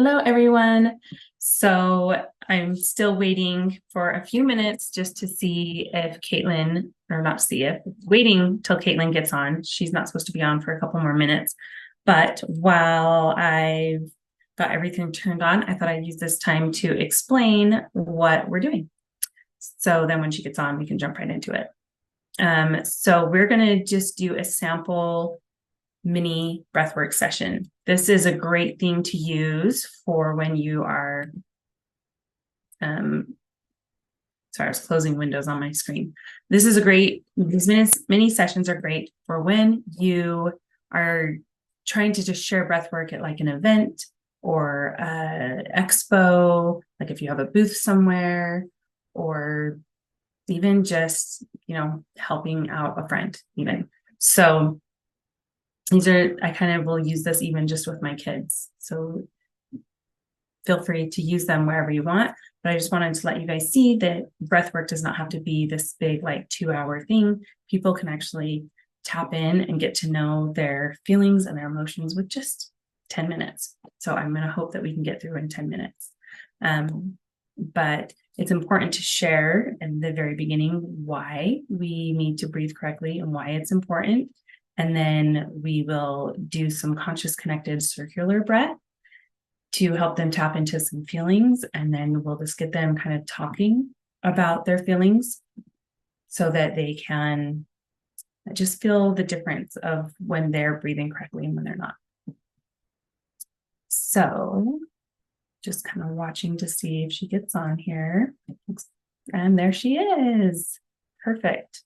Hello, everyone. So I'm still waiting for a few minutes just to see if Caitlin, or not see if, waiting till Caitlin gets on. She's not supposed to be on for a couple more minutes. But while I've got everything turned on, I thought I'd use this time to explain what we're doing. So then when she gets on, we can jump right into it. So we're going to just do a sample mini breathwork session. This is a great thing to use for when you are, sorry, I was closing windows on my screen. These mini sessions are great for when you are trying to just share breathwork at like an event or expo, like if you have a booth somewhere, or even just, helping out a friend even. So I kind of will use this even just with my kids. So feel free to use them wherever you want. But I just wanted to let you guys see that breathwork does not have to be this big, like 2-hour thing. People can actually tap in and get to know their feelings and their emotions with just 10 minutes. So I'm going to hope that we can get through in 10 minutes. But it's important to share in the very beginning why we need to breathe correctly and why it's important. And then we will do some conscious connected circular breath to help them tap into some feelings. And then we'll just get them kind of talking about their feelings so that they can just feel the difference of when they're breathing correctly and when they're not. So just kind of watching to see if she gets on here. And there she is. Perfect.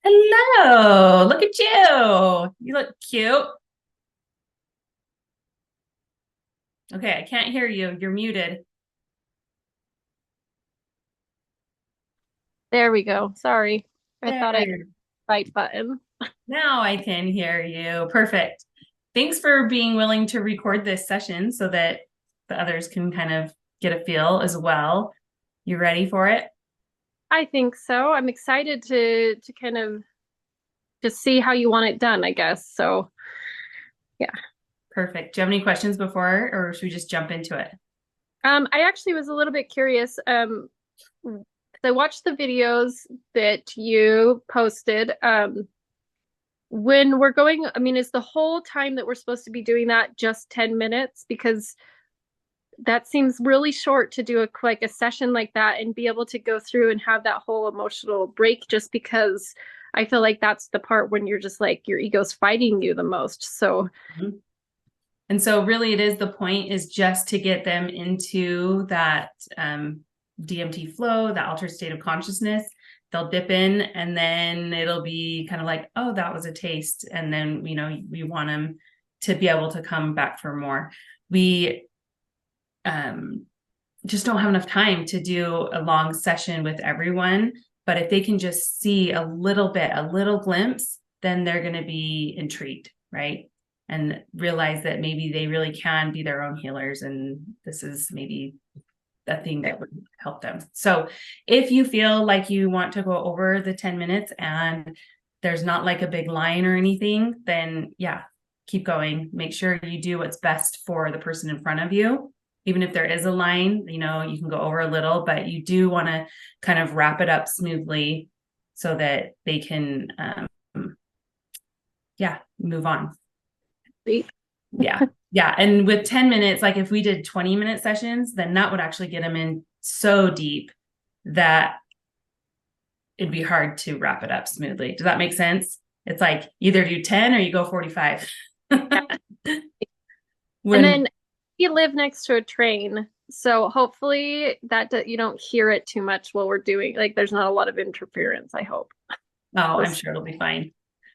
Hello, look at you. You look cute. Okay, I can't hear you. You're muted. There we go. Sorry. I thought I hit There. the right button. Now I can hear you. Perfect. Thanks for being willing to record this session so that the others can kind of get a feel as well. You ready for it? I think so. I'm excited to kind of just see how you want it done, I guess. So, yeah. Perfect. Do you have any questions before, or should we just jump into it? I actually was a little bit curious. 'Cause I watched the videos that you posted. When we're going, I mean, is the whole time that we're supposed to be doing that just 10 minutes? Because that seems really short to do a session like that and be able to go through and have that whole emotional break, just because I feel like that's the part when you're just like your ego's fighting you the most. So Mhm. And so really it is, the point is just to get them into that DMT flow, that altered state of consciousness. They'll dip in and then it'll be kind of like, oh, that was a taste. And then, we want them to be able to come back for more. We just don't have enough time to do a long session with everyone. But if they can just see a little bit, a little glimpse, then they're going to be intrigued, right? And realize that maybe they really can be their own healers. And this is maybe a thing that would help them. So if you feel like you want to go over the 10 minutes and there's not like a big line or anything, then yeah, keep going. Make sure you do what's best for the person in front of you. Even if there is a line, you can go over a little, but you do want to kind of wrap it up smoothly so that they can, move on. Yeah. Yeah. And with 10 minutes, like if we did 20-minute sessions, then that would actually get them in so deep that it'd be hard to wrap it up smoothly. Does that make sense? It's like either do 10 or you go 45. and When then you live next to a train, so hopefully that you don't hear it too much while we're doing, like, there's not a lot of interference, I hope. Oh, We'll I'm sure it'll be fine.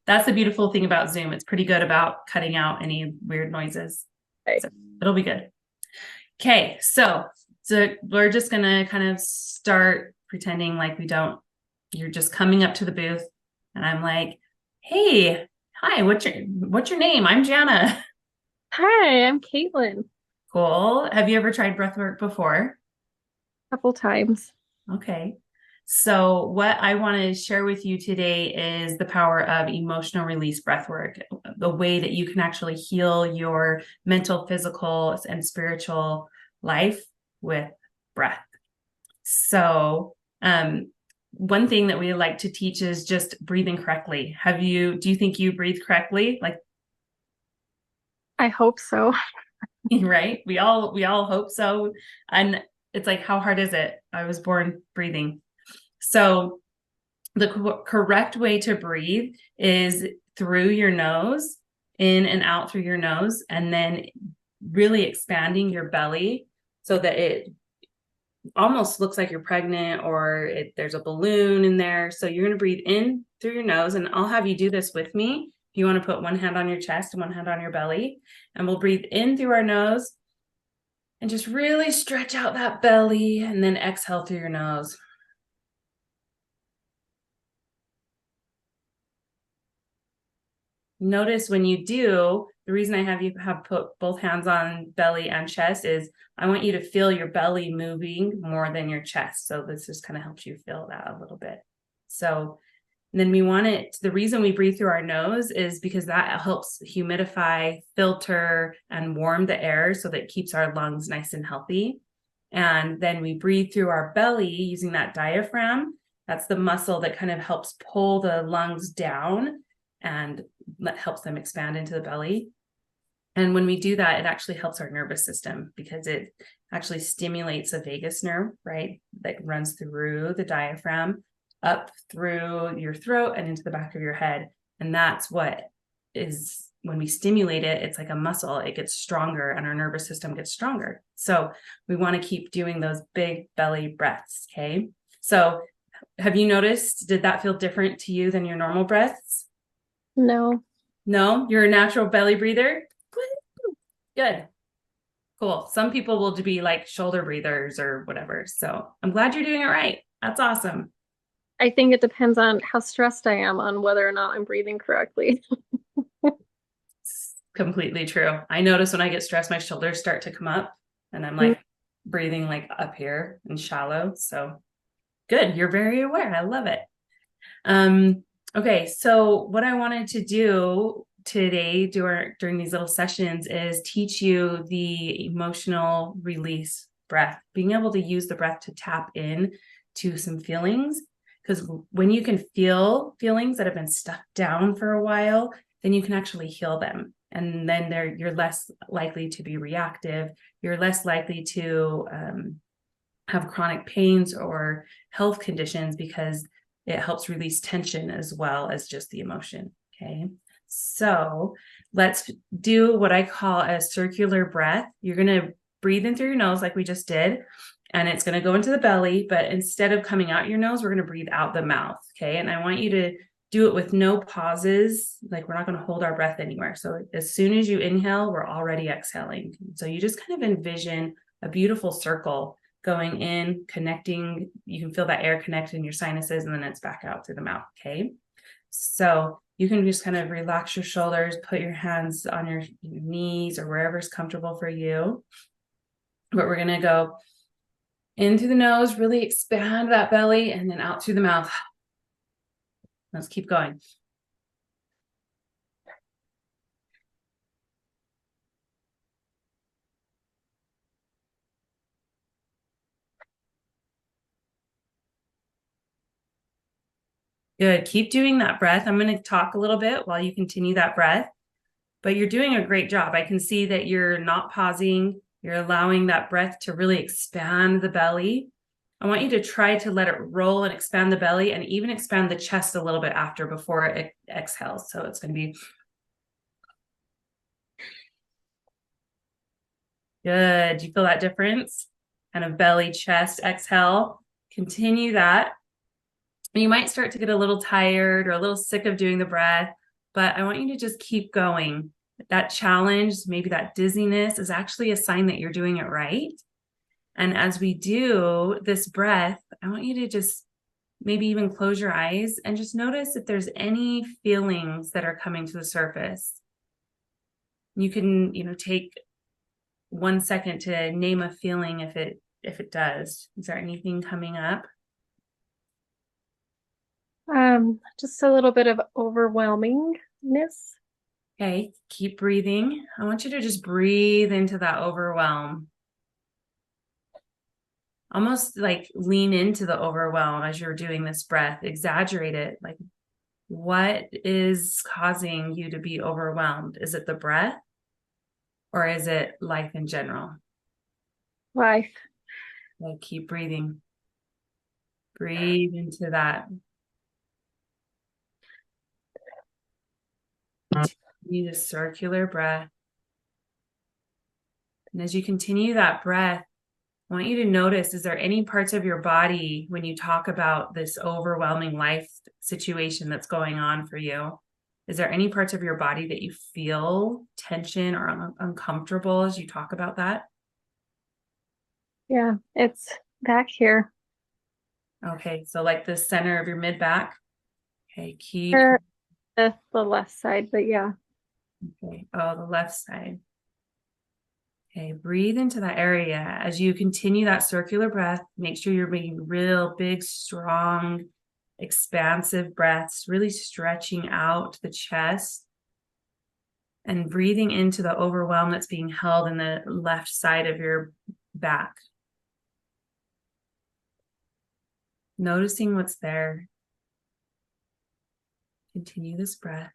That's the beautiful thing about Zoom. It's pretty good about cutting out any weird noises. see. So it'll be good. Okay, so we're just gonna kind of start pretending like you're just coming up to the booth and I'm like, hey, hi, what's your name? I'm Jana. Hi, I'm Caitlin. Cool. Have you ever tried breathwork before? A couple times. Okay. So, what I want to share with you today is the power of emotional release breathwork, the way that you can actually heal your mental, physical, and spiritual life with breath. So, one thing that we like to teach is just breathing correctly. Do you think you breathe correctly? Like, I hope so. right? We all hope so. And it's like, how hard is it? I was born breathing. So, the correct way to breathe is through your nose, in and out through your nose, and then really expanding your belly so that it almost looks like you're pregnant or there's a balloon in there. So you're going to breathe in through your nose, and I'll have you do this with me. If you want to put one hand on your chest and one hand on your belly, and we'll breathe in through our nose and just really stretch out that belly, and then exhale through your nose. Notice when you do, the reason I have you have put both hands on belly and chest is I want you to feel your belly moving more than your chest. So this just kind of helps you feel that a little bit. So then the reason we breathe through our nose is because that helps humidify, filter, and warm the air so that it keeps our lungs nice and healthy. And then we breathe through our belly using that diaphragm. That's the muscle that kind of helps pull the lungs down and helps them expand into the belly. And when we do that, it actually helps our nervous system because it actually stimulates the vagus nerve, right? That runs through the diaphragm, up through your throat and into the back of your head. And that's what is, when we stimulate it, it's like a muscle, it gets stronger and our nervous system gets stronger. So we want to keep doing those big belly breaths. Okay. So have you noticed, did that feel different to you than your normal breaths? No. No, you're a natural belly breather. Good. Cool. Some people will be like shoulder breathers or whatever. So I'm glad you're doing it right. That's awesome. I think it depends on how stressed I am on whether or not I'm breathing correctly. It's completely true. I notice when I get stressed, my shoulders start to come up and I'm like breathing like up here and shallow. So good. You're very aware. I love it. Okay, so what I wanted to do today during these little sessions is teach you the emotional release breath, being able to use the breath to tap in to some feelings. Because when you can feel feelings that have been stuck down for a while, then you can actually heal them. And then you're less likely to be reactive. You're less likely to have chronic pains or health conditions because it helps release tension as well as just the emotion. Okay. So let's do what I call a circular breath. You're going to breathe in through your nose like we just did, and it's going to go into the belly. But instead of coming out your nose, we're going to breathe out the mouth. Okay. And I want you to do it with no pauses. Like we're not going to hold our breath anywhere. So as soon as you inhale, we're already exhaling. So you just kind of envision a beautiful circle going in, connecting. You can feel that air connect in your sinuses, and then it's back out through the mouth. Okay. So you can just kind of relax your shoulders, put your hands on your knees or wherever's comfortable for you. But we're going to go in through the nose, really expand that belly, and then out through the mouth. Let's keep going. Good. Keep doing that breath. I'm going to talk a little bit while you continue that breath, but you're doing a great job. I can see that you're not pausing. You're allowing that breath to really expand the belly. I want you to try to let it roll and expand the belly and even expand the chest a little bit before it exhales. So it's going to be good. Do you feel that difference? Kind of belly, chest, exhale. Continue that. You might start to get a little tired or a little sick of doing the breath, but I want you to just keep going. That challenge, maybe that dizziness, is actually a sign that you're doing it right. And as we do this breath, I want you to just maybe even close your eyes and just notice if there's any feelings that are coming to the surface. You can, take 1 second to name a feeling if it does. Is there anything coming up? Just a little bit of overwhelmingness. Okay, keep breathing. I want you to just breathe into that overwhelm. Almost like lean into the overwhelm as you're doing this breath. Exaggerate it. Like, what is causing you to be overwhelmed? Is it the breath or is it life in general? Life. Like, keep breathing. Breathe into that. Continue the circular breath. And as you continue that breath, I want you to notice, is there any parts of your body when you talk about this overwhelming life situation that's going on for you? Is there any parts of your body that you feel tension or uncomfortable as you talk about that? Yeah, it's back here. Okay, so like the center of your mid back. Okay, keep, Or the left side, but yeah. okay, oh, the left side. Okay, breathe into that area. As you continue that circular breath, make sure you're making real big, strong, expansive breaths, really stretching out the chest and breathing into the overwhelm that's being held in the left side of your back. Noticing what's there. Continue this breath.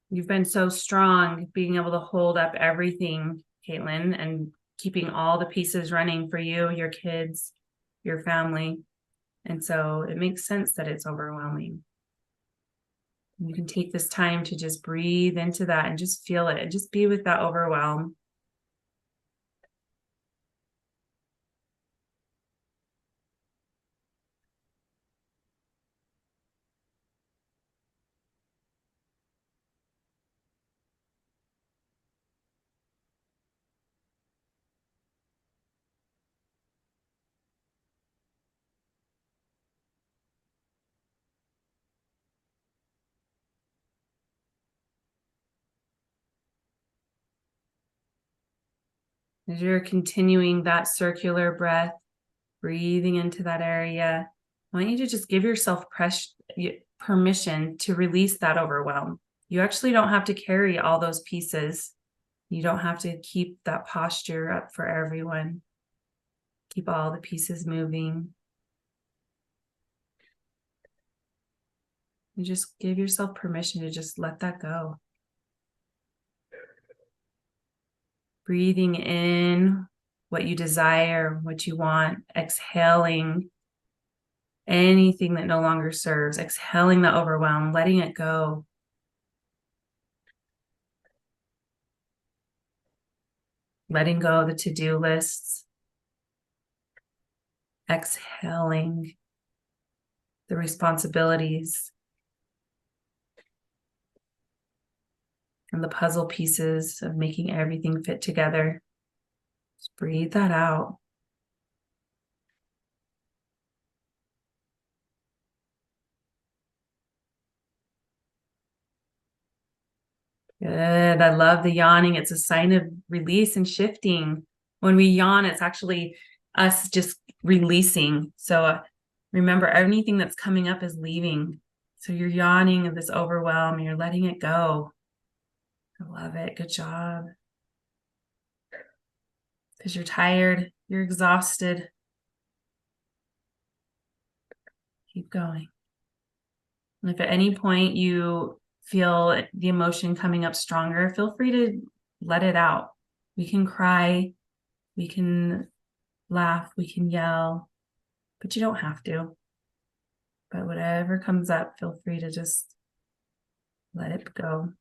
You've been so strong being able to hold up everything, Caitlin, and keeping all the pieces running for you, your kids, your family. And so it makes sense that it's overwhelming. You can take this time to just breathe into that and just feel it and just be with that overwhelm. As you're continuing that circular breath, breathing into that area, I want you to just give yourself permission to release that overwhelm. You actually don't have to carry all those pieces. You don't have to keep that posture up for everyone. Keep all the pieces moving. And just give yourself permission to just let that go. Breathing in what you desire, what you want, exhaling anything that no longer serves, exhaling the overwhelm, letting it go. Letting go of the to-do lists, exhaling the responsibilities and the puzzle pieces of making everything fit together. Just breathe that out. Good. I love the yawning. It's a sign of release and shifting. When we yawn, it's actually us just releasing. So remember, anything that's coming up is leaving. So you're yawning of this overwhelm and you're letting it go. I love it. Good job. Because you're tired, you're exhausted. Keep going. And if at any point you feel the emotion coming up stronger, feel free to let it out. We can cry, we can laugh, we can yell, but you don't have to. But whatever comes up, feel free to just let it go.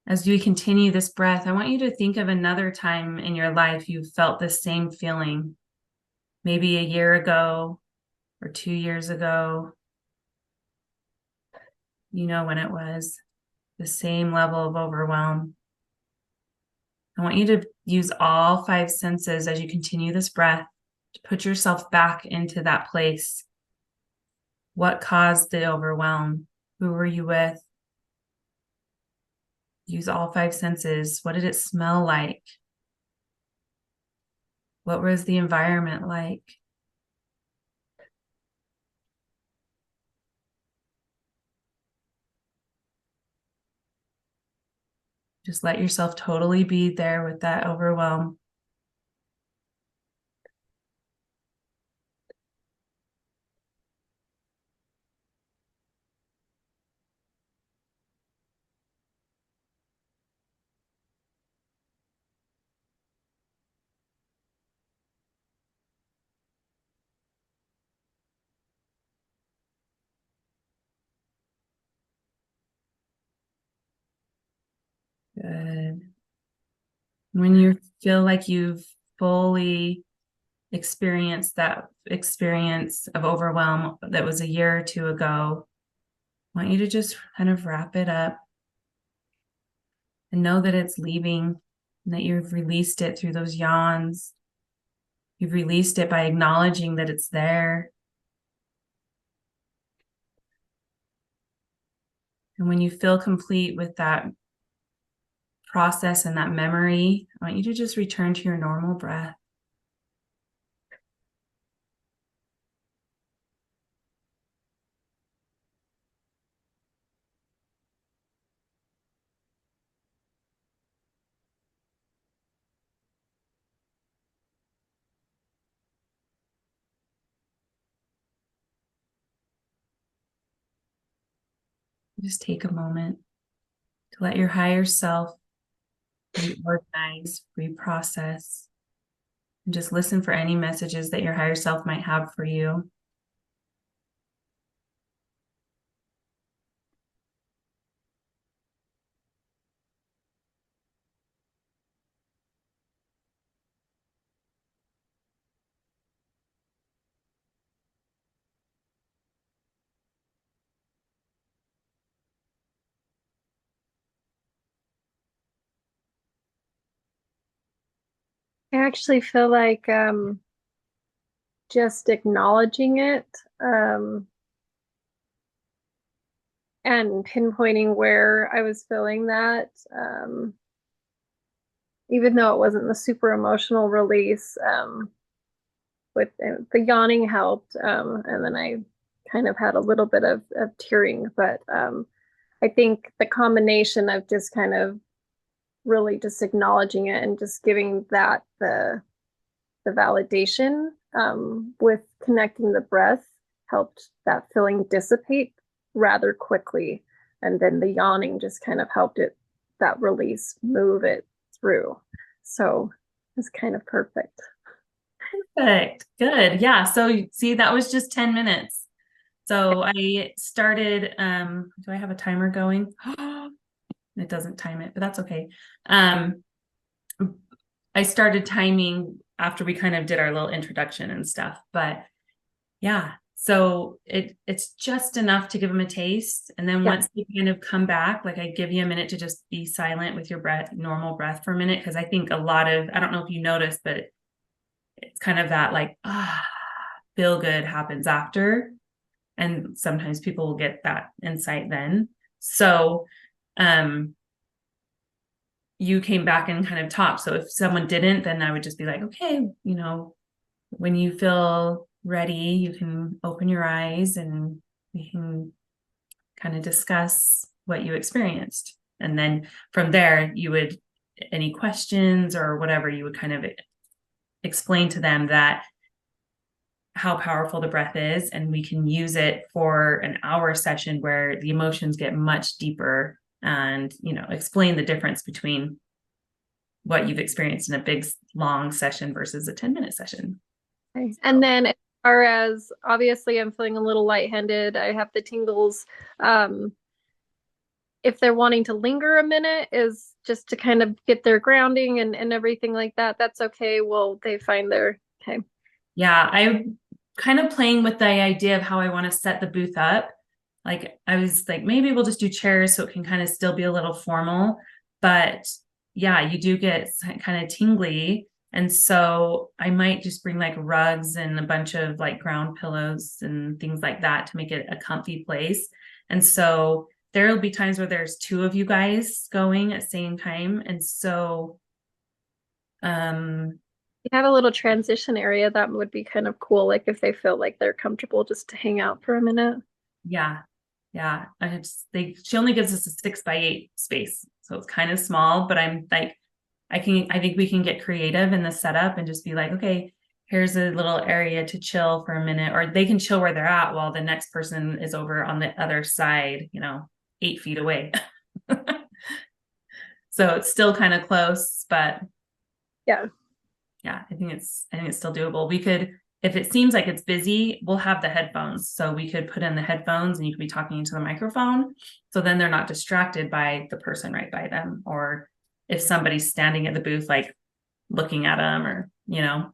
As we continue this breath, I want you to think of another time in your life you felt the same feeling, maybe a year ago or 2 years ago. You know when it was the same level of overwhelm. I want you to use all five senses as you continue this breath to put yourself back into that place. What caused the overwhelm? Who were you with? Use all five senses. What did it smell like? What was the environment like? Just let yourself totally be there with that overwhelm. Good. When you feel like you've fully experienced that experience of overwhelm that was a year or two ago, I want you to just kind of wrap it up and know that it's leaving and that you've released it through those yawns. You've released it by acknowledging that it's there. And when you feel complete with that process and that memory, I want you to just return to your normal breath. Just take a moment to let your higher self reorganize, reprocess, and just listen for any messages that your higher self might have for you. I actually feel like just acknowledging it um, and pinpointing where I was feeling that, even though it wasn't the super emotional release, with the yawning helped, and then I kind of had a little bit of tearing, but I think the combination of just kind of really just acknowledging it and just giving that the validation, with connecting the breath helped that feeling dissipate rather quickly. And then the yawning just kind of helped it, that release, move it through. So it's kind of perfect. Perfect. Good. Yeah. So see, that was just 10 minutes. So I started, do I have a timer going? It doesn't time it, but that's okay. Um, I started timing after we kind of did our little introduction and stuff, but yeah. So it's just enough to give them a taste. And then Yeah. once they kind of come back, like I give you a minute to just be silent with your breath, normal breath for a minute. Cause I think a lot of, I don't know if you noticed, but it's kind of that like, feel good happens after. And sometimes people will get that insight then. So, um, you came back and kind of talked. So if someone didn't, then I would just be like, okay, when you feel ready, you can open your eyes and we can kind of discuss what you experienced. And then from there, you would, any questions or whatever, you would kind of explain to them that how powerful the breath is. And we can use it for an hour session where the emotions get much deeper and, explain the difference between what you've experienced in a big, long session versus a 10-minute session. Okay. And then as far as, obviously I'm feeling a little lightheaded, I have the tingles. Um, if they're wanting to linger a minute, is just to kind of get their grounding and everything like that. That's okay. Will they find their okay? Yeah, I'm kind of playing with the idea of how I want to set the booth up. Like I was like, maybe we'll just do chairs so it can kind of still be a little formal. But yeah, you do get kind of tingly. And so I might just bring like rugs and a bunch of like ground pillows and things like that to make it a comfy place. And so there'll be times where there's two of you guys going at the same time. And so um You have a little transition area that would be kind of cool, like if they feel like they're comfortable just to hang out for a minute. yeah, yeah. She only gives us a 6x8 space. So it's kind of small, but I'm like, I think we can get creative in the setup and just be like, okay, here's a little area to chill for a minute, or they can chill where they're at while the next person is over on the other side, 8 feet away. So it's still kind of close, but Yeah. yeah, I think it's still doable. We could, if it seems like it's busy, we'll have the headphones. So we could put in the headphones and you could be talking into the microphone. So then they're not distracted by the person right by them. Or if somebody's standing at the booth, like looking at them or. Yeah.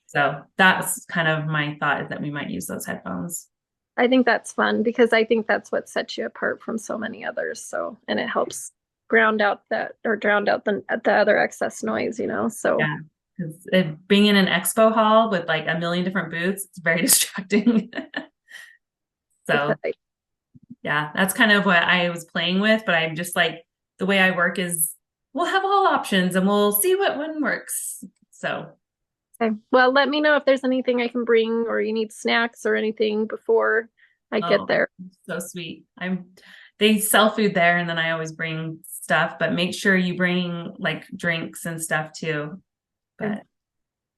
So that's kind of my thought, is that we might use those headphones. I think that's fun because I think that's what sets you apart from so many others. So, and it helps ground out that or drown out the other excess noise, you know. So, Yeah. Because being in an expo hall with like a million different booths, it's very distracting. So exactly. yeah, that's kind of what I was playing with, but I'm just like, the way I work is we'll have all options and we'll see what one works. So, Okay. Well, let me know if there's anything I can bring or you need snacks or anything before I get oh, there. so sweet. They sell food there and then I always bring stuff, but make sure you bring like drinks and stuff too. Okay. But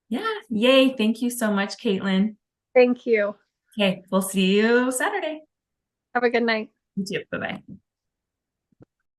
yeah, yay. Thank you so much, Caitlin. Thank you. Okay, we'll see you Saturday. Have a good night. You too. Bye bye.